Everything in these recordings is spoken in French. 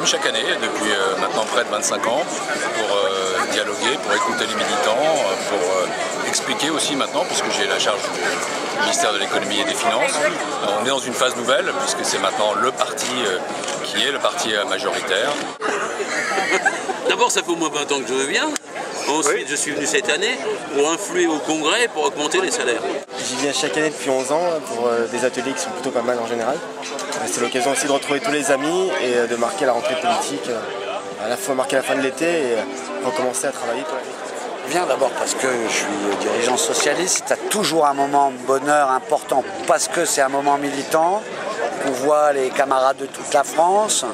comme chaque année, depuis maintenant près de 25 ans, pour dialoguer, pour écouter les militants, pour expliquer aussi maintenant, puisque j'ai la charge du ministère de l'économie et des finances. On est dans une phase nouvelle, puisque c'est maintenant le parti qui est le parti majoritaire. D'abord, ça fait au moins 20 ans que je viens. Ensuite, je suis venu cette année pour influer au Congrès pour augmenter les salaires. J'y viens chaque année depuis 11 ans pour des ateliers qui sont plutôt pas mal en général. C'est l'occasion aussi de retrouver tous les amis et de marquer la rentrée politique, à la fois marquer la fin de l'été et recommencer à travailler pour la vie. Je viens d'abord parce que je suis dirigeant socialiste. C'est toujours un moment de bonheur important parce que c'est un moment militant, qu'on voit les camarades de toute la France,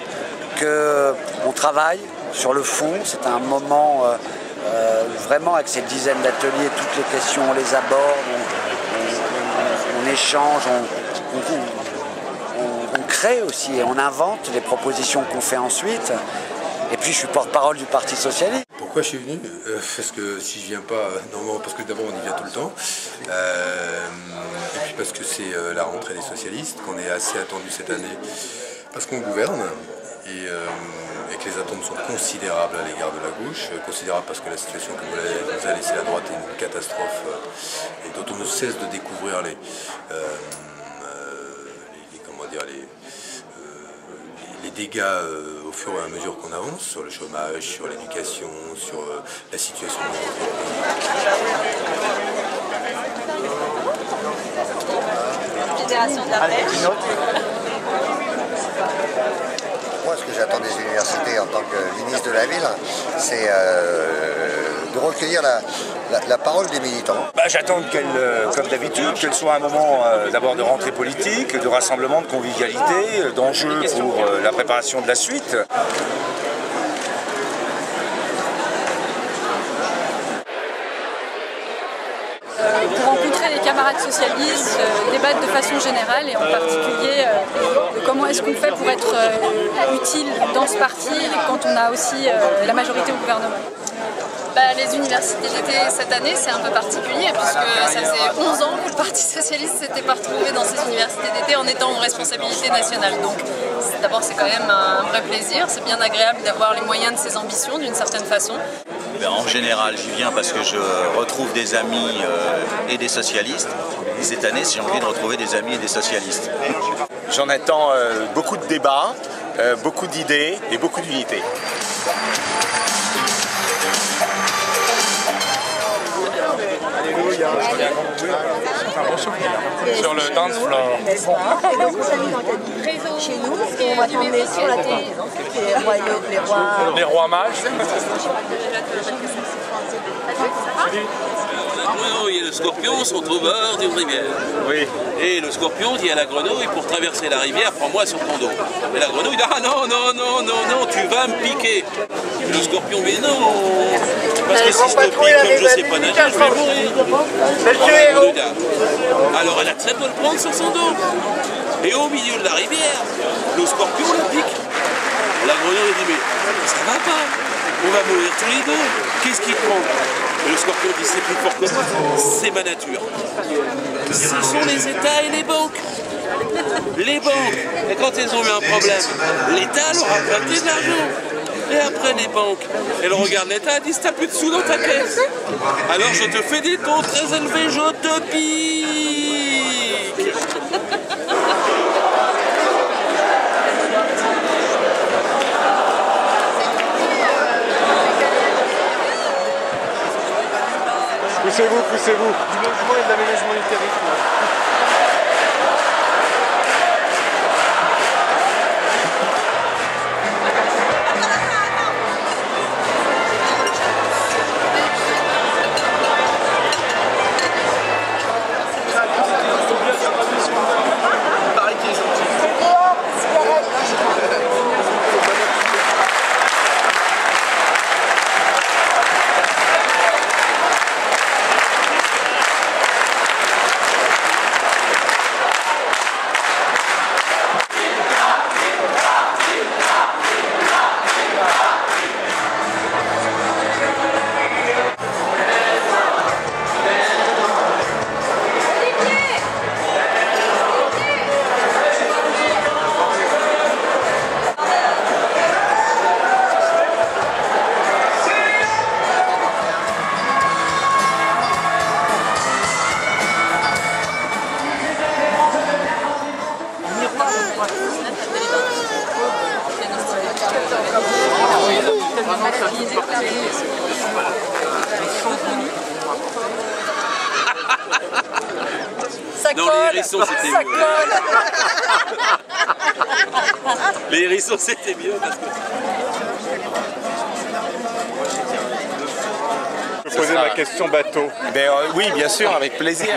qu'on travaille sur le fond. C'est un moment vraiment avec ces dizaines d'ateliers, toutes les questions, on les aborde, on échange, on crée aussi et on invente les propositions qu'on fait ensuite. Et puis je suis porte-parole du Parti Socialiste. Pourquoi je suis venu? Parce que si je viens pas, normalement, parce que d'abord on y vient tout le temps, et puis parce que c'est la rentrée des socialistes, qu'on est assez attendu cette année, parce qu'on gouverne, et que les attentes sont considérables à l'égard de la gauche, considérables parce que la situation que nous a laissé la droite est une catastrophe, et dont on ne cesse de découvrir les dégâts au fur et à mesure qu'on avance, sur le chômage, sur l'éducation, sur la situation de l'entreprise. Moi, ce que j'attends des universités en tant que ministre de la Ville, c'est de recueillir la parole des militants. J'attends qu'elle, comme d'habitude, qu'elle soit un moment d'abord de rentrée politique, de rassemblement, de convivialité, d'enjeux pour la préparation de la suite. Pour rencontrer les camarades socialistes, débattre de façon générale et en particulier de comment est-ce qu'on fait pour être utile dans ce parti quand on a aussi la majorité au gouvernement. Les universités d'été cette année, c'est un peu particulier puisque ça faisait 11 ans que le Parti Socialiste ne s'était pas retrouvé dans ces universités d'été en étant en responsabilité nationale. Donc d'abord c'est quand même un vrai plaisir, c'est bien agréable d'avoir les moyens de ses ambitions d'une certaine façon. En général, j'y viens parce que je retrouve des amis et des socialistes. Et cette année, j'ai envie de retrouver des amis et des socialistes. J'en attends beaucoup de débats, beaucoup d'idées et beaucoup d'unités. C'est un bon souvenir sur le dance floor. Et donc on s'habille dans le chez nous, on va tomber sur la télé. Les rois mages. La grenouille et le scorpion sont au bord d'une rivière. Oui. Et le scorpion dit à la grenouille, pour traverser la rivière, prends-moi sur ton dos. Et la grenouille dit, ah non, non, non, non, non, tu vas me piquer. Et le scorpion, mais non. Parce que si je te pique, comme je ne sais pas nager, je vais mourir. Alors elle accepte de le prendre sur son dos. Et au milieu de la rivière, le scorpion le pique. La grenouille dit, mais ça va pas. On va mourir tous les deux. Qu'est-ce qui te prend? Et le scorpion dit, c'est plus fort que moi, c'est ma nature. Ce sont les États et les banques. Les banques, et quand elles ont eu un problème, l'État leur a prêté de l'argent. Et après les banques, elles regardent l'État et disent, t'as plus de sous dans ta caisse. Alors je te fais des taux très élevés, je te pique. Poussez-vous, poussez-vous. Du logement et de l'aménagement du territoire. hérissons, c'était mieux. Les hérissons, c'était mieux parce que... Je peux poser ma question bateau. Oui, bien sûr, avec plaisir.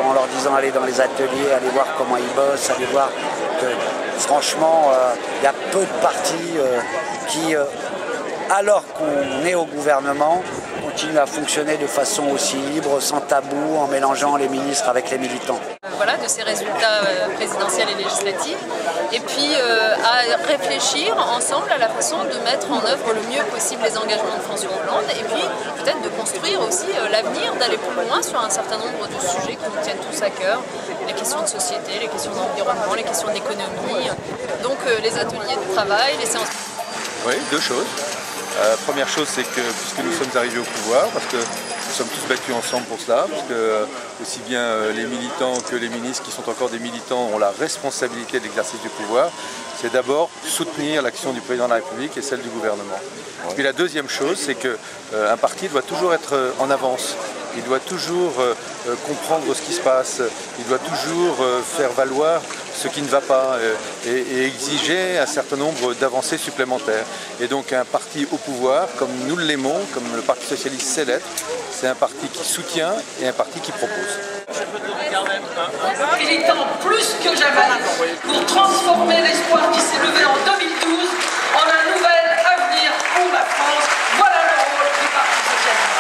En leur disant aller dans les ateliers, aller voir comment ils bossent, aller voir que franchement, il y a peu de partis qui, alors qu'on est au gouvernement, continuent à fonctionner de façon aussi libre, sans tabou, en mélangeant les ministres avec les militants. Voilà, de ces résultats présidentiels et législatifs, et puis à réfléchir ensemble à la façon de mettre en œuvre le mieux possible les engagements de François Hollande, et puis peut-être de construire aussi l'avenir, d'aller plus loin sur un certain nombre de sujets qui nous tiennent tous à cœur, les questions de société, les questions d'environnement, les questions d'économie, donc les ateliers de travail, les séances. Oui, deux choses. Première chose, c'est que puisque nous sommes arrivés au pouvoir, parce que nous sommes tous battus ensemble pour cela, parce que aussi bien les militants que les ministres qui sont encore des militants ont la responsabilité de l'exercice du pouvoir, c'est d'abord soutenir l'action du président de la République et celle du gouvernement. Puis la deuxième chose, c'est qu'un parti doit toujours être en avance. Il doit toujours comprendre ce qui se passe, il doit toujours faire valoir ce qui ne va pas et exiger un certain nombre d'avancées supplémentaires. Et donc un parti au pouvoir, comme nous l'aimons, comme le Parti Socialiste sait l'être, c'est un parti qui soutient et un parti qui propose. Il est temps plus que jamais pour transformer l'espoir qui s'est levé en 2012 en un nouvel avenir pour la France. Voilà le rôle du Parti Socialiste.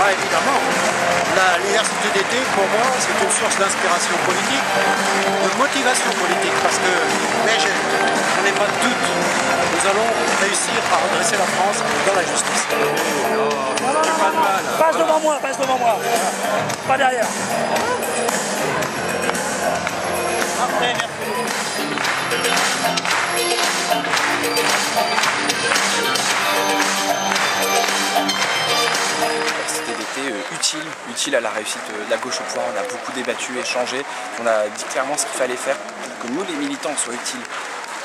Évidemment, l'université d'été, pour moi, c'est une source d'inspiration politique, de motivation politique, parce que, mais je n'ai pas de doute, nous allons réussir à redresser la France dans la justice. Passe devant moi, pas derrière. Après, merci. utile à la réussite de la gauche au pouvoir. On a beaucoup débattu, échangé, on a dit clairement ce qu'il fallait faire pour que nous, les militants, soient utiles.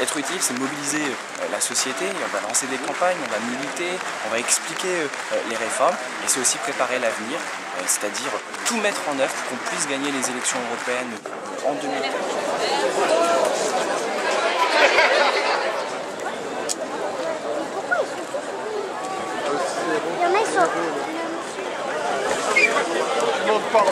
Être utile, c'est mobiliser la société, on va lancer des campagnes, on va militer, on va expliquer les réformes, et c'est aussi préparer l'avenir, c'est-à-dire tout mettre en œuvre pour qu'on puisse gagner les élections européennes en 2020. Il y en a, ils sont... Pardon.